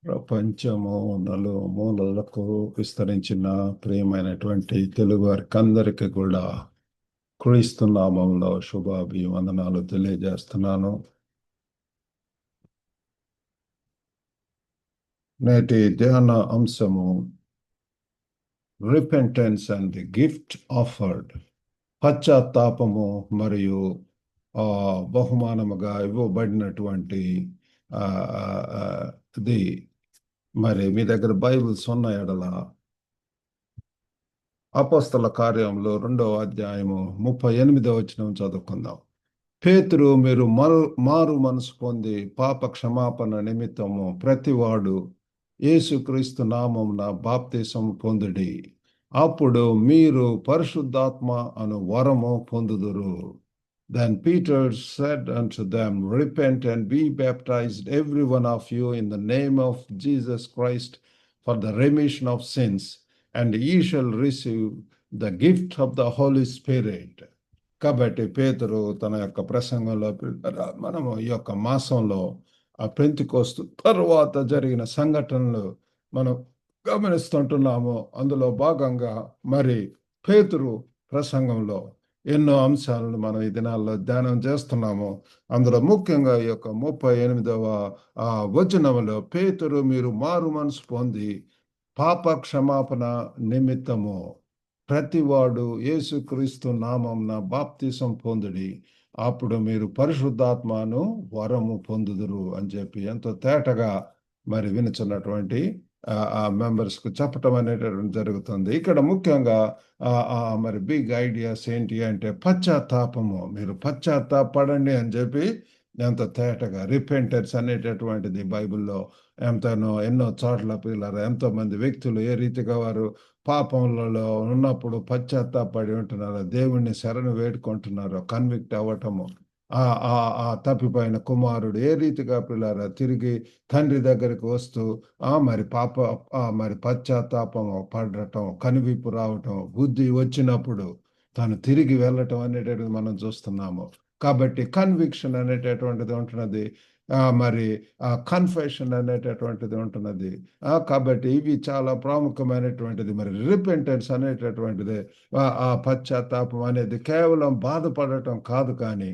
ప్రపంచము నలుమూలలకు విస్తరించిన ప్రియమైనటువంటి తెలుగు వారికి అందరికీ కూడా క్రీస్తు నామంలో శుభాభివందనాలు తెలియజేస్తున్నాను. నేటి ధ్యాన అంశము repentance and the gift offered, పశ్చాత్తాపము మరియు బహుమానముగా ఇవ్వబడినటువంటి ఇది. మరి మీ దగ్గర బైబిల్స్ ఉన్న ఎడల అపోస్తల కార్యంలో 2వ అధ్యాయము 38వ వచనం చదువుకుందాం. పేతురు, మీరు మారు మనసు పొంది పాప క్షమాపణ నిమిత్తము ప్రతివాడు యేసుక్రీస్తు నామమున బాప్తిసం పొందుడి, అప్పుడు మీరు పరిశుద్ధాత్మ అను వరము పొందుదురు. Then Peter said unto them, Repent and be baptized every one of you in the name of Jesus Christ for the remission of sins, and ye shall receive the gift of the Holy Spirit. కాబట్టి పేతురు తన యొక్క ప్రసంగంలో మనము ఈ యొక్క మాసంలో ఆ పెంతెకోస్తు తరువాత జరిగిన సంఘటనలు మనం గమనిస్తుంటున్నాము. అందులో భాగంగా మరి పేతురు ప్రసంగంలో ఎన్నో అంశాలను మనం ఈ దినాల్లో ధ్యానం చేస్తున్నాము. అందులో ముఖ్యంగా ఈ యొక్క 38వ వచనంలో పేతురు, మీరు మారు మనసు పొంది పాప క్షమాపణ నిమిత్తము ప్రతివాడు యేసుక్రీస్తు నామమున బాప్తిసం పొందుడి, అప్పుడు మీరు పరిశుద్ధాత్మను వరము పొందుదురు అని చెప్పి ఎంతో తేటగా మరి వినుచున్నటువంటి మెంబర్స్కు చెప్పటం అనేటటువంటి జరుగుతుంది. ఇక్కడ ముఖ్యంగా మరి బిగ్ ఐడియాస్ ఏంటి అంటే పశ్చాత్తాపము, మీరు పశ్చాత్తాపడండి అని చెప్పి ఎంత తేటగా రిపెంటెన్స్ అనేటటువంటిది బైబిల్లో ఎన్నో చోట్ల పిల్లలు ఎంతో మంది వ్యక్తులు ఏ రీతిగా వారు పాపంలో ఉన్నప్పుడు పశ్చాత్తాపడి ఉంటున్నారో, దేవుణ్ణి శరణు వేడుకుంటున్నారో, కన్విక్ట్ అవ్వటము, ఆ తప్పిపోయిన కుమారుడు ఏ రీతిగా పిల్లరా తిరిగి తండ్రి దగ్గరికి వస్తూ మరి పశ్చాత్తాపం పడటం, కనువిప్పు రావటం, బుద్ధి వచ్చినప్పుడు తను తిరిగి వెళ్ళటం అనేటటువంటిది మనం చూస్తున్నాము. కాబట్టి కన్విక్షన్ అనేటటువంటిది ఉంటున్నది, మరి కన్ఫెషన్ అనేటటువంటిది ఉంటున్నది. కాబట్టి ఇవి చాలా ప్రాముఖ్యమైనటువంటిది. మరి రిపెంటెన్స్ అనేటటువంటిది, ఆ పశ్చాత్తాపం అనేది కేవలం బాధపడటం కాదు, కానీ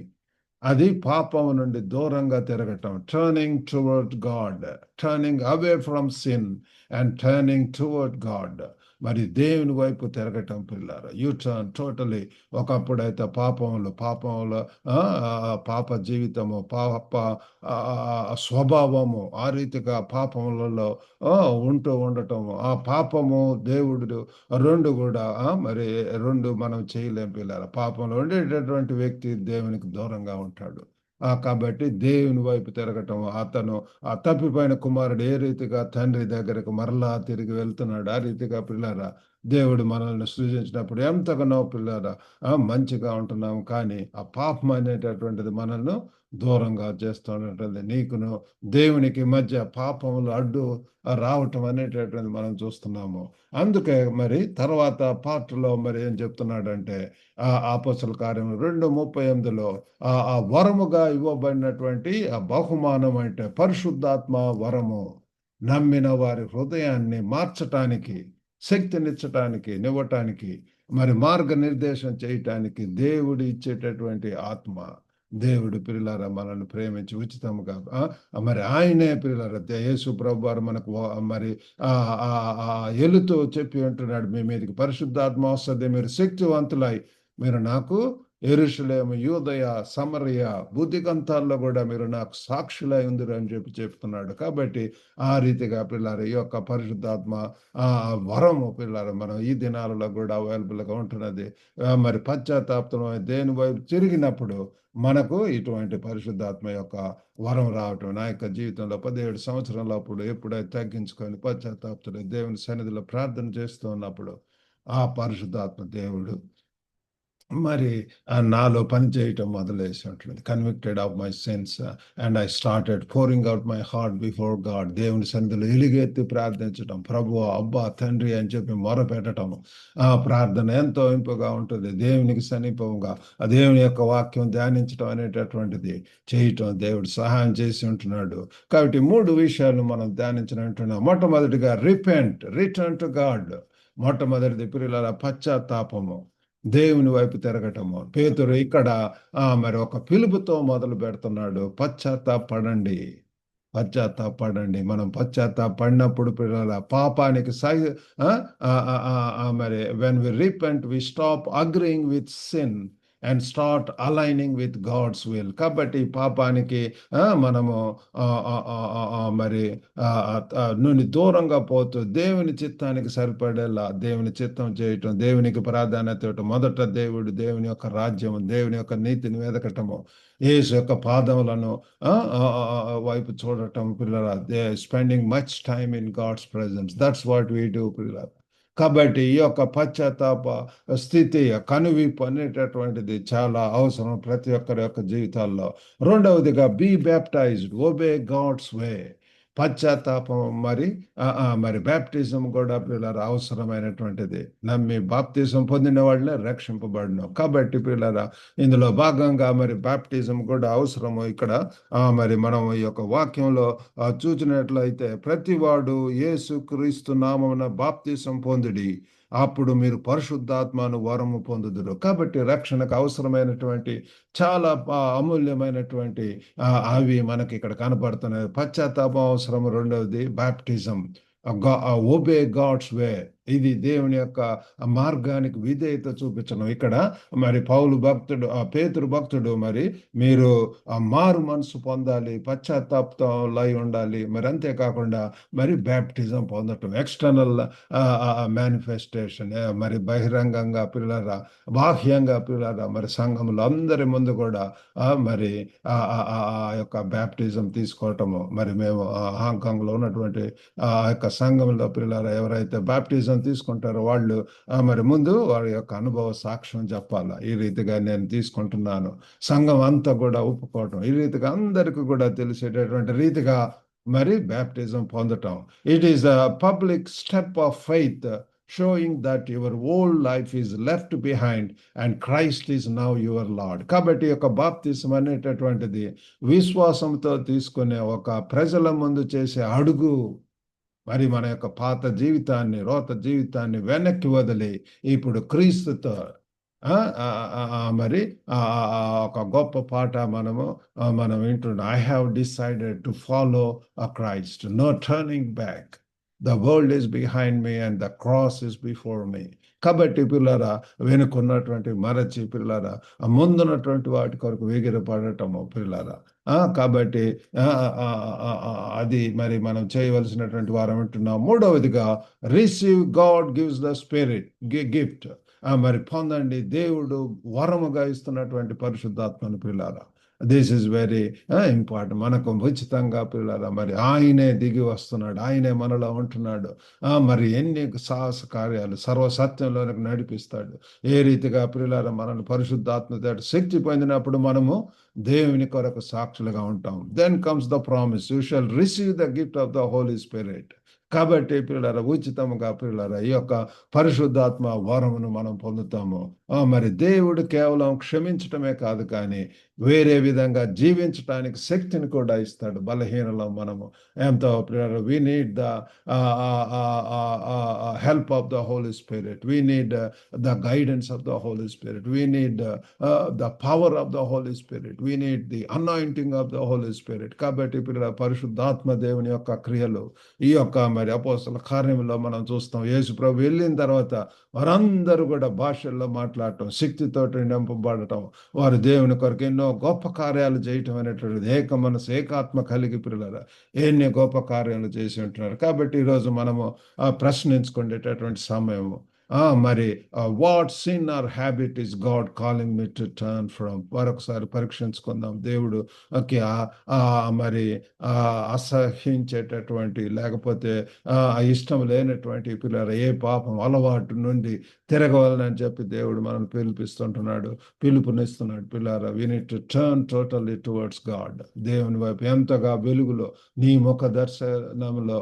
అది పాపం నుండి దూరంగా తిరగటం, turning towards God, turning away from sin and turning towards God. మరి దేవుని వైపు తిరగటం పిల్లారు, యూ టర్న్ టోటలీ. ఒకప్పుడైతే పాపంలో పాప జీవితము, పాప స్వభావము, ఆ రీతిగా పాపములలో ఉంటూ ఉండటము, ఆ పాపము దేవుడు మరి రెండు మనం చేయలేం పిల్లలు. పాపంలో ఉండేటటువంటి వ్యక్తి దేవునికి దూరంగా ఉంటాడు. కాబట్టి దేవుని వైపు తిరగటం, అతను ఆ తప్పిపోయిన కుమారుడు ఏ రీతిగా తండ్రి దగ్గరకు మరలా తిరిగి వెళ్తున్నాడు, ఆ రీతిగా పిల్లారా దేవుడు మనల్ని సృజించినప్పుడు ఎంతగానో పిల్లారా మంచిగా ఉంటున్నాము. కానీ ఆ పాపం అనేటటువంటిది మనల్ని దూరంగా చేస్తున్నట్టుంది. నీకును దేవునికి మధ్య పాపములు అడ్డు రావటం అనేటటువంటి మనం చూస్తున్నాము. అందుకే మరి తర్వాత పార్ట్లో మరి ఏం చెప్తున్నాడంటే అపోస్తల కార్యం 2:38లో ఆ వరముగా ఇవ్వబడినటువంటి ఆ బహుమానం అంటే పరిశుద్ధాత్మ వరము, నమ్మిన వారి హృదయాన్ని మార్చటానికి, శక్తినిచ్చటానికి, మరి మార్గనిర్దేశం చేయటానికి దేవుడు ఇచ్చేటటువంటి ఆత్మ. దేవుడు పిల్లలారా మనల్ని ప్రేమించి ఉచితముగా మరి ఆయనే పిల్లలారా యేసు ప్రభు వారు మనకు మరి ఎలుతో చెప్పి ఉంటున్నాడు, మీ మీదకి పరిశుద్ధాత్మ వస్తుంది, మీరు శక్తివంతులై మీరు నాకు యెరూషలేము, యూదయ, సమరయ, బుద్ధికంతాల్లో కూడా మీరు నాకు సాక్షులై ఉందిరు అని చెప్తున్నాడు. కాబట్టి ఆ రీతిగా పిల్లారు ఈ యొక్క పరిశుద్ధాత్మ వరము పిల్లారు మనం ఈ దినాలలో కూడా అవైలబుల్గా ఉంటున్నది. మరి పశ్చాత్తాపం దేని వైపు తిరిగినప్పుడు మనకు ఇటువంటి పరిశుద్ధాత్మ యొక్క వరం రావటం. నా యొక్క జీవితంలో 17 సంవత్సరాల అప్పుడు ఎప్పుడైతే తగ్గించుకొని పశ్చాత్తాపతుడు దేవుని సన్నిధిలో ప్రార్థన చేస్తూ ఉన్నప్పుడు ఆ పరిశుద్ధాత్మ దేవుడు మరి నాలో పని చేయటం మొదలేసి ఉంటుంది. Convicted of my sense and I started pouring out my heart before God. దేవుని సన్నిధిలో ఎలుగెత్తి ప్రార్థించటం, ప్రభు అబ్బా తండ్రి అని చెప్పి మొరపెట్టడం. ఆ ప్రార్థన ఎంతో ఇంపుగా ఉంటుంది. దేవునికి సమీపంగా ఆ దేవుని యొక్క వాక్యం ధ్యానించడం అనేటటువంటిది చేయటం దేవుడు సహాయం చేసి ఉంటున్నాడు. కాబట్టి మూడు విషయాలు మనం ధ్యానించినట్టున్నాం. మొట్టమొదటిగా రిపెంట్, రిటర్న్ టు గాడ్. మొట్టమొదటిది ప్రియులారా పశ్చాత్తాపము, దేవుని వైపు తిరగటము. పేతురు ఇక్కడ మరి ఒక పిలుపుతో మొదలు పెడుతున్నాడు, పశ్చాత్తాపడండి, పశ్చాత్తాపడండి. మనం పశ్చాత్తాపడినప్పుడు పిల్లల పాపానికి ఆ, మరి when we repent we stop agreeing with sin and start aligning with God's will. కాబట్టి పాపానికి మనము ఆ, ఆ, ఆ, మరి నుండి దూరంగా పోతూ దేవుని చిత్తానికి సరిపడేలా దేవుని చిత్తం చేయటం, దేవునికి ప్రాధాన్యత ఇవ్వటం. మొదట దేవుని యొక్క రాజ్యము, దేవుని యొక్క నీతిని వెదకటము, యేసు యొక్క పాదములను వైపు చూడటం. పిల్లల they spending much time in God's presence. That's what we do పిల్లల. కాబట్టి ఈ యొక్క పశ్చాత్తాప స్థితి, కనువిప్పు అనేటటువంటిది చాలా అవసరం ప్రతి ఒక్కరి యొక్క జీవితాల్లో. రెండవదిగా be baptized, obey God's way. పశ్చాత్తాపం మరి బ్యాప్టిజం కూడా పిల్లల అవసరమైనటువంటిది. నమ్మి బాప్తిజం పొందిన వాళ్ళే రక్షింపబడిన. కాబట్టి పిల్లల ఇందులో భాగంగా మరి బాప్టిజం కూడా అవసరము. ఇక్కడ మరి మనం ఈ యొక్క వాక్యంలో చూసినట్లయితే ప్రతివాడు యేసు క్రీస్తు నామమున బాప్తిజం పొందుడి, అప్పుడు మీరు పరిశుద్ధాత్మను వరము పొందుదురు. కాబట్టి రక్షణకు అవసరమైనటువంటి చాలా అమూల్యమైనటువంటి అవి మనకి ఇక్కడ కనపడుతున్నాయి. పశ్చాత్తాపం అవసరం. రెండవది బాప్టిజం, ఒబే గాడ్స్ వే. ఇది దేవుని యొక్క మార్గానికి విధేయత చూపించడం. ఇక్కడ మరి పౌలు భక్తుడు, పేతురు భక్తుడు, మరి మీరు మారు మనసు పొందాలి, పశ్చాత్తాపంలో ఉండాలి. మరి అంతేకాకుండా మరి బ్యాప్టిజం పొందటం, ఎక్స్టర్నల్ మేనిఫెస్టేషన్, మరి బహిరంగంగా పిల్లరా, బాహ్యంగా పిల్లరా, మరి సంఘములు అందరి ముందు కూడా మరి ఆ యొక్క బ్యాప్టిజం తీసుకోవటము. మరి మేము హాంకాంగ్లో ఉన్నటువంటి ఆ యొక్క సంఘంలో పిల్లరా ఎవరైతే బ్యాప్టిజం తీసుకుంటారో వాళ్ళు మరి ముందు వారి యొక్క అనుభవ సాక్ష్యం చెప్పాలా. ఈ రీతిగా నేను తీసుకుంటున్నాను, సంఘం అంతా కూడా ఒప్పుకోవటం, ఈ రీతిగా అందరికీ కూడా తెలిసేటటువంటి రీతిగా మరి బ్యాప్టిజం పొందటం. It is a public step of faith showing that your old life is left behind and Christ is now your lord. కాబట్టి యొక్క బాప్తిజం అనేటటువంటిది విశ్వాసంతో తీసుకునే ఒక ప్రజల ముందు చేసే అడుగు. మరి మన యొక్క పాత జీవితాన్ని, రోత జీవితాన్ని వెనక్కి వదిలి ఇప్పుడు క్రీస్తుతో మరి ఒక గొప్ప పాట మనం వింటున్నాం. I have decided to follow a Christ, no turning back. The world is behind me and the cross is before me. కాబట్టి పిల్లరా వెనుకున్నటువంటి మరచి పిల్లరా ముందున్నటువంటి వాటి కొరకు వేగిరపడటము పిల్లరా. కాబట్టి అది మరి మనం చేయవలసినటువంటి వారం అంటున్నాం. మూడవదిగా receive God gives the spirit gift. మరి పొందండి, దేవుడు వరముగా ఇస్తున్నటువంటి పరిశుద్ధాత్మను పిల్లారా. This is very important. మనకు ఉచితంగా పిల్లల మరి ఆయనే దిగి వస్తున్నాడు, ఆయనే మనలో ఉంటున్నాడు. మరి ఎన్ని సాహస కార్యాలు సర్వసత్యంలోనికి నడిపిస్తాడు. ఏ రీతిగా పిల్లల మనల్ని పరిశుద్ధాత్మ శక్తి పొందినప్పుడు మనము దేవుని కొరకు సాక్షులుగా ఉంటాం. Then comes the promise, you shall receive the gift of the Holy Spirit. కాబట్టి పిల్లల ఉచితంగా పిల్లల ఈ యొక్క పరిశుద్ధాత్మ వరమును మనం పొందుతాము. మరి దేవుడు కేవలం క్షమించటమే కాదు, కానీ వేరే విధంగా జీవించటానికి శక్తిని కూడా ఇస్తాడు. బలహీనలో మనము ఎంతో we need the help of the Holy Spirit, we need the guidance of the Holy Spirit, we need the power of the Holy Spirit, we need the anointing of the Holy Spirit. కాబట్టి పరిశుద్ధాత్మ దేవుని యొక్క క్రియలు ఈ యొక్క మరి అపోస్తల కార్యంలో మనం చూస్తాం. యేసు ప్రభు వెళ్ళిన తర్వాత వారందరూ కూడా భాషల్లో మాట్లాడటం, శక్తితోటి నింపబడటం, వారు దేవుని కొరకు ఎన్నో గొప్ప కార్యాలు చేయటం అనేటువంటిది, ఏక మనసు ఏకాత్మ కలిగి పిల్లల ఎన్ని గొప్ప కార్యాలు చేసి ఉంటున్నారు. కాబట్టి ఈరోజు మనము ప్రశ్నించుకునేటటువంటి సమయము, మరి what sin are habit is God calling me to turn from. మరొకసారి పరీక్షించుకుందాం. దేవుడు ఓకే మరి అసహించేటటువంటి లేకపోతే ఇష్టం లేనటువంటి పిల్లలు ఏ పాపం అలవాటు నుండి తిరగవాలని చెప్పి దేవుడు మనం పిలుపునిస్తున్నాడు. పిల్లరా, we need to turn totally towards God. దేవుని వైపు ఎంతగా వెలుగులో నీ ముఖ దర్శనంలో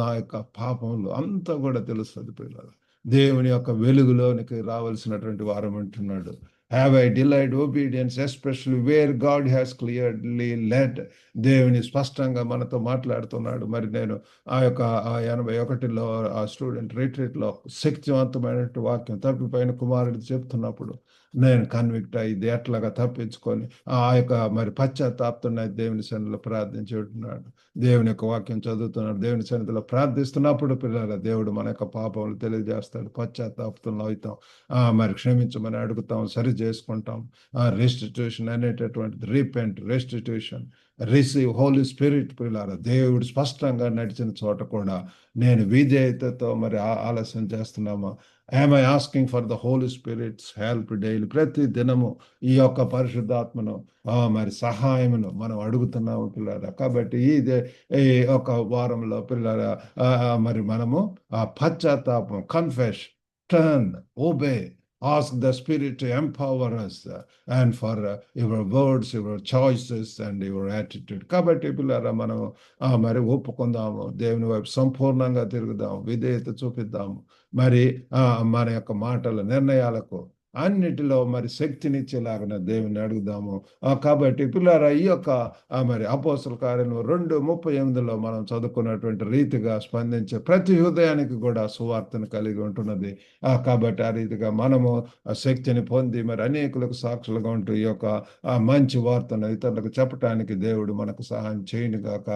నా యొక్క పాపంలో అంతా కూడా తెలుస్తుంది పిల్లలు. దేవుని యొక్క వెలుగులోనికి రావాల్సినటువంటి వారం అంటున్నాడు. Have I delayed obedience especially where God has clearly led. దేవుని స్పష్టంగా మనతో మాట్లాడుతున్నాడు. మరి నేను ఆ యొక్క 81లో ఆ స్టూడెంట్ రిట్రీట్లో శక్తివంతమైనటువంటి వాక్యం తప్పిపోయిన కుమారుడు చెప్తున్నప్పుడు నేను కన్విక్ట్ అయ్యి ఎట్లాగా తప్పించుకొని ఆ యొక్క మరి పశ్చాత్తాపతున్నాయి దేవుని సన్నిధిలో ప్రార్థించుంటున్నాడు. దేవుని యొక్క వాక్యం చదువుతున్నాడు. దేవుని సన్నిధిలో ప్రార్థిస్తున్నప్పుడు పిల్లల దేవుడు మన యొక్క పాపములు తెలియజేస్తాడు. పశ్చాత్తాపంలో అవుతాం. మరి క్షమించమని అడుగుతాం, సరి చేసుకుంటాం. రెస్టిట్యూషన్ అనేటటువంటిది రీపెంట్, రెస్టిట్యూషన్, రిసీవ్ హోలీ స్పిరిట్. పిల్లల దేవుడు స్పష్టంగా నడిచిన చోట కూడా నేను విధేయతతో మరి ఆలస్యం చేస్తున్నామా? am I asking for the Holy Spirit's help daily? ప్రతి దినము ఈ యొక్క పరిశుద్ధాత్మను మరి సహాయమును మనం అడుగుతున్నాము పిల్లరా. కాబట్టి ఈ ఒక వారంలో పిల్లరా మరి మనము పశ్చాత్తాపం, confess, turn, obey, ask the Spirit to empower us and for your words, your choices and your attitude. కాబట్టి పిల్లరా మనం మరి ఒప్పుకుందాము, దేవుని వైపు సంపూర్ణంగా తిరుగుదాం, విధేయత చూపిద్దాము. మరి మన యొక్క మాటల నిర్ణయాలకు అన్నిటిలో మరి శక్తినిచ్చేలాగా దేవుని అడుగుదాము. కాబట్టి పిల్లరా ఈ యొక్క మరి అపోస్తల కార్యం 2:38లో మనం చదువుకున్నటువంటి రీతిగా స్పందించే ప్రతి హృదయానికి కూడా సువార్తను కలిగి ఉంటున్నది. కాబట్టి ఆ రీతిగా మనము శక్తిని పొంది మరి అనేకులకు సాక్షులుగా ఉంటూ ఈ యొక్క మంచి వార్తను ఇతరులకు చెప్పడానికి దేవుడు మనకు సహాయం చేయనుగాక.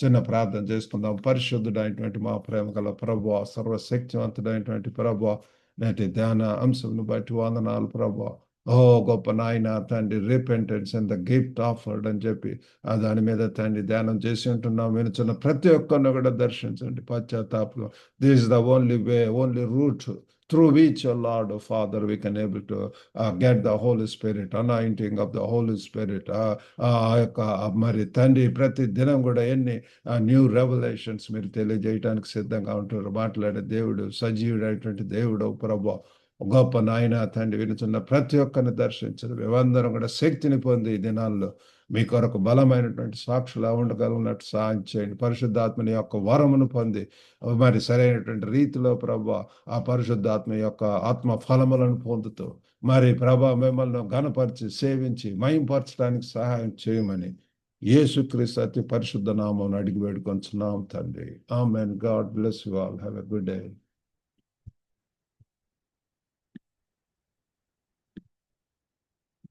చిన్న ప్రార్థన చేసుకుందాం. పరిశుద్ధుడైనటువంటి మా ప్రేమ గల ప్రభువా, సర్వశక్తివంతుడైనటువంటి ప్రభువా, నేటి ధ్యాన అంశంను బట్టి వందనాలు ప్రభువా. గొప్ప నాయన తండ్రి, repentance and the gift offered అని చెప్పి దాని మీద తండ్రి ధ్యానం చేసి ఉంటున్నాం. వినుచున్న ప్రతి ఒక్కరిని కూడా దర్శించండి. పశ్చాత్తాపం, this is the only way, only route through which, O Lord, O Father, we can able to get the Holy Spirit, anointing of the Holy Spirit. మరి తండ్రి ప్రతి దినం కూడా ఎన్ని న్యూ రెవల్యూషన్స్ మీరు తెలియజేయడానికి సిద్ధంగా ఉంటారు. మాట్లాడే దేవుడు, సజీవుడైనటువంటి దేవుడు ప్రభు, గొప్ప నాయన తండ్రి, వినుచున్న ప్రతి ఒక్కరిని దర్శించదు. మేమందరం కూడా శక్తిని పొంది ఈ దినాల్లో మీ కొరకు బలమైనటువంటి సాక్షులా ఉండగలిగినట్టు సహాయం చేయండి. పరిశుద్ధాత్మని యొక్క వరమును పొంది మరి సరైనటువంటి రీతిలో ప్రభా ఆ పరిశుద్ధాత్మ యొక్క ఆత్మ ఫలములను పొందుతూ మరి ప్రభా మిమ్మల్ని ఘనపరిచి సేవించి మహింపరచడానికి సహాయం చేయమని యేసుక్రీస్తు అతి పరిశుద్ధ నామమున అడిగి వేడుకొంచున్నాం తండ్రి. ఆమేన్. God bless you all. Have a good day.